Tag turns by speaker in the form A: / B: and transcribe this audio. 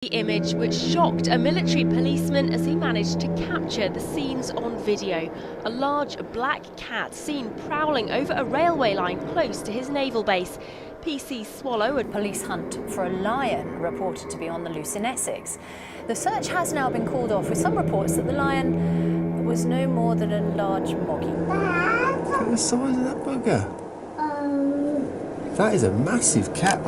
A: The image which shocked a military policeman as he managed to capture the scenes on video. A large black cat seen prowling over a railway line close to his naval base. PC Swallow, a
B: police hunt for a lion reported to be on the loose in Essex. The search has now been called off with some reports that the lion was no more than a large moggy.
C: Look at the size of that bugger. That is a massive cat.